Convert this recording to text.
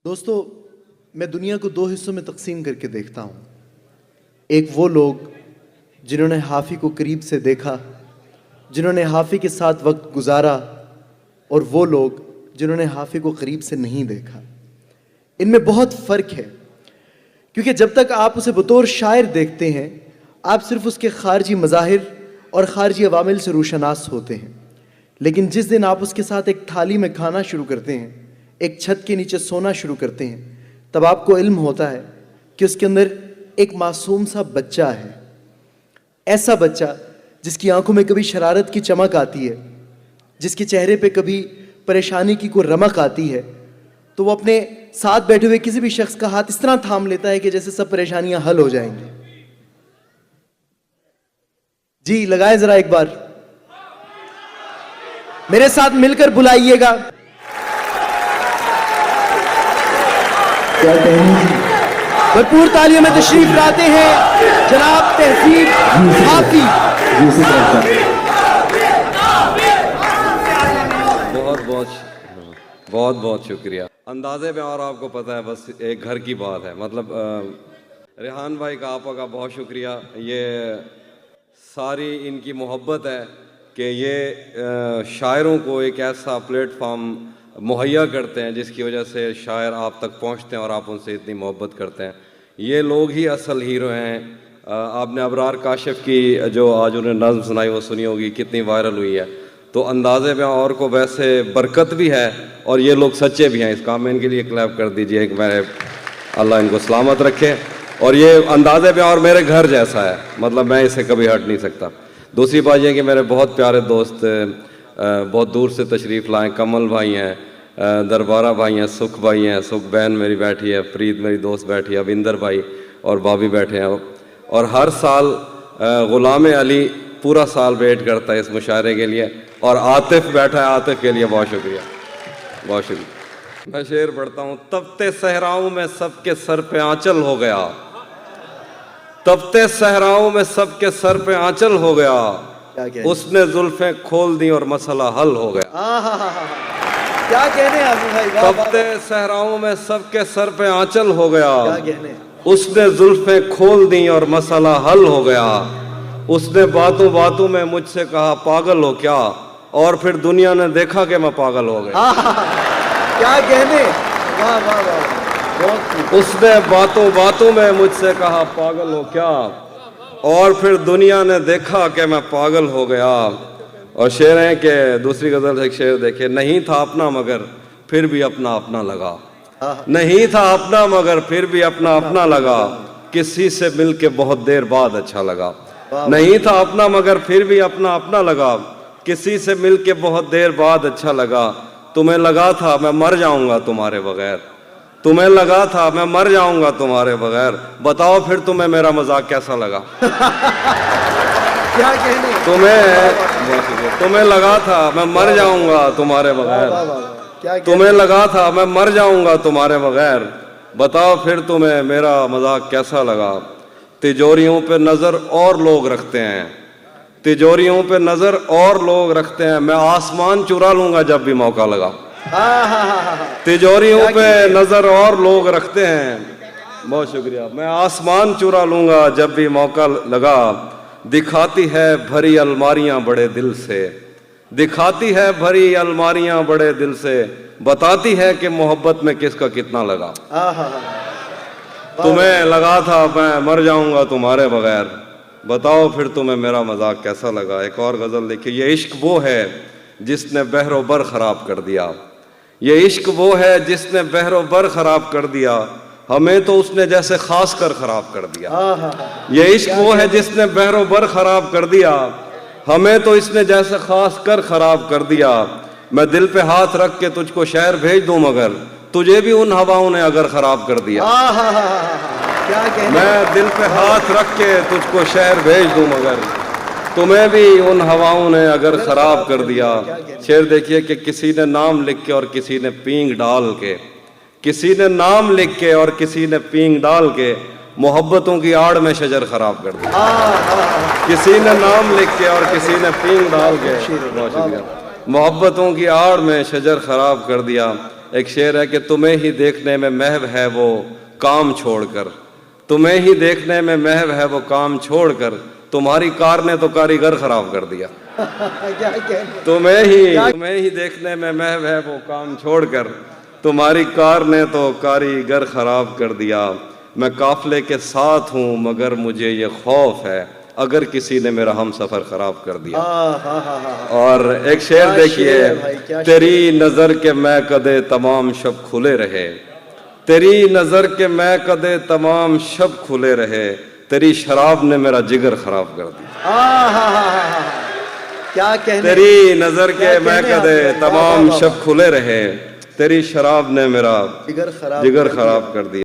दोस्तों, मैं दुनिया को दो हिस्सों में तकसीम करके देखता हूँ। एक वो लोग जिन्होंने हाफ़ी को करीब से देखा, जिन्होंने हाफ़ी के साथ वक्त गुजारा, और वो लोग जिन्होंने हाफ़ी को करीब से नहीं देखा। इनमें बहुत फ़र्क है, क्योंकि जब तक आप उसे बतौर शायर देखते हैं, आप सिर्फ उसके खारजी मज़ाहिर और खारजी अवामिल से रोशनास होते हैं। लेकिन जिस दिन आप उसके साथ एक थाली में खाना शुरू करते हैं, एक छत के नीचे सोना शुरू करते हैं, तब आपको इल्म होता है कि उसके अंदर एक मासूम सा बच्चा है। ऐसा बच्चा जिसकी आंखों में कभी शरारत की चमक आती है, जिसके चेहरे पे कभी परेशानी की कोई रमक आती है, तो वो अपने साथ बैठे हुए किसी भी शख्स का हाथ इस तरह थाम लेता है कि जैसे सब परेशानियां हल हो जाएंगी। जी लगाए जरा एक बार, मेरे साथ मिलकर बुलाइएगा। क्या भरपूर तालियों में तशरीफ लाते हैं जनाब तहसीब हाफी। बहुत बहुत शुक्रिया। अंदाजे में और आपको पता है, बस एक घर की बात है। मतलब रेहान भाई का, आपा का बहुत शुक्रिया। ये सारी इनकी मोहब्बत है कि ये शायरों को एक ऐसा प्लेटफॉर्म मुहैया करते हैं जिसकी वजह से शायर आप तक पहुंचते हैं और आप उनसे इतनी मोहब्बत करते हैं। ये लोग ही असल हीरो हैं। आपने अबरार काशिफ की जो आज उन्हें नज़्म सुनाई वो सुनी होगी, कितनी वायरल हुई है। तो अंदाज़े में और को वैसे बरकत भी है और ये लोग सच्चे भी हैं। इस काम में इनके लिए क्लैप कर दीजिए कि मैं अल्लाह इनको सलामत रखे। और ये अंदाज़े में और मेरे घर जैसा है, मतलब मैं इसे कभी हट नहीं सकता। दूसरी बात यह कि मेरे बहुत प्यारे दोस्त बहुत दूर से तशरीफ़ लाएँ। कमल भाई हैं, दरबारा भाई हैं, सुख भाई हैं, सुख बहन मेरी बैठी है, प्रीत मेरी दोस्त बैठी है, अविंदर भाई और भाभी बैठे हैं। और हर साल ग़ुलाम अली पूरा साल वेट करता है इस मुशायरे के लिए, और आतिफ बैठा है। आतिफ के लिए बहुत शुक्रिया, बहुत शुक्रिया। मैं शेर पढ़ता हूँ। तपते सहराओं में सबके सर पे आंचल हो गया, तपते सहराओं में सबके सर पे आंचल हो गया, उसने जुल्फें खोल दी और मसला हल हो गया। क्या कहने हैं भाई? तपते सहराओं में सबके सर पे आंचल हो गया, उसने जुल्फें खोल दी और मसला हल हो गया। उसने बातों बातों में मुझसे कहा पागल हो क्या, और फिर दुनिया ने देखा कि मैं पागल हो गया। क्या कहने, वाह वाह वाह। उसने बातों बातों में मुझसे कहा पागल हो क्या, और फिर दुनिया ने देखा कि मैं पागल हो गया। और शेर है कि दूसरी गजल से एक शेर देखिए। नहीं था अपना मगर फिर भी अपना अपना लगा, नहीं था अपना मगर फिर भी अपना अपना लगा, किसी से मिलके बहुत देर बाद अच्छा लगा। नहीं था अपना मगर फिर भी अपना अपना लगा, किसी से मिलके बहुत देर बाद अच्छा लगा। तुम्हें लगा था मैं मर जाऊंगा तुम्हारे बगैर, तुम्हें लगा था मैं मर जाऊंगा तुम्हारे बगैर, बताओ फिर तुम्हें मेरा मजाक कैसा लगा। क्या कहने, तुम्हें लगा था मैं मर जाऊंगा तुम्हारे बगैर, तुम्हें लगा था मैं मर जाऊंगा तुम्हारे बगैर, बताओ फिर तुम्हें मेरा मजाक कैसा लगा। तिजोरियों पे नजर और लोग रखते हैं, तिजोरियों पे नजर और लोग रखते हैं, मैं आसमान चुरा लूंगा जब भी मौका लगा। तिजोरियों पे नजर और लोग रखते हैं, बहुत शुक्रिया, मैं आसमान चुरा लूंगा जब भी मौका लगा। दिखाती है भरी अलमारियां बड़े दिल से, दिखाती है भरी अलमारियां बड़े दिल से, बताती है कि मोहब्बत में किसका कितना लगा। तुम्हें लगा था मैं मर जाऊंगा तुम्हारे बगैर, बताओ फिर तुम्हें मेरा मजाक कैसा लगा। एक और गजल देखिए। ये इश्क वो है जिसने बहरो बर खराब कर दिया, ये इश्क वो है जिसने बहरो बर खराब कर दिया, हमें तो उसने जैसे खास कर खराब कर दिया। ये इश्क वो है जिसने बहरो बर खराब कर दिया, हमें तो इसने जैसे खास कर खराब कर दिया। मैं दिल पे हाथ रख के तुझको शहर भेज दूं मगर तुझे भी उन हवाओं ने अगर खराब कर दिया। मैं दिल पे हाथ रख के तुझको शहर भेज दूं मगर तुम्हें भी उन हवाओं ने अगर खराब कर दिया। शेर देखिए कि किसी ने नाम लिख के और किसी ने पींग डाल के, किसी ने नाम लिख के और किसी ने पींग डाल के, मोहब्बतों की आड़ में शजर खराब कर दिया। किसी ने नाम लिख के और किसी ने पींग डाल के, बहुत शुक्रिया, मोहब्बतों की आड़ में शजर खराब कर दिया। एक शेर है कि तुम्हें ही देखने में महव है वो काम छोड़कर, तुम्हें ही देखने में महव है वो काम छोड़कर, तुम्हारी कार ने तो कारीगर खराब कर दिया। क्या कहने? तुम्हें ही देखने में महव है वो काम छोड़कर, तुम्हारी कार ने तो कारीगर खराब कर दिया। मैं काफले के साथ हूँ मगर मुझे ये खौफ है अगर किसी ने मेरा हम सफर खराब कर दिया। और एक शेर क्या देखिए, शेर है भाई, क्या तेरी नजर के मैं कदे तमाम शब खुले रहे, तेरी नजर के मैं कदे तमाम शब खुले रहे, तेरी शराब ने मेरा जिगर खराब कर दिया। क्या कहने? तेरी नजर के क्या मैं कहने कदे आपको? वाह, तमाम वाह, शब खुले रहे, तेरी शराब ने मेरा जिगर जिगर खराब कर दिया।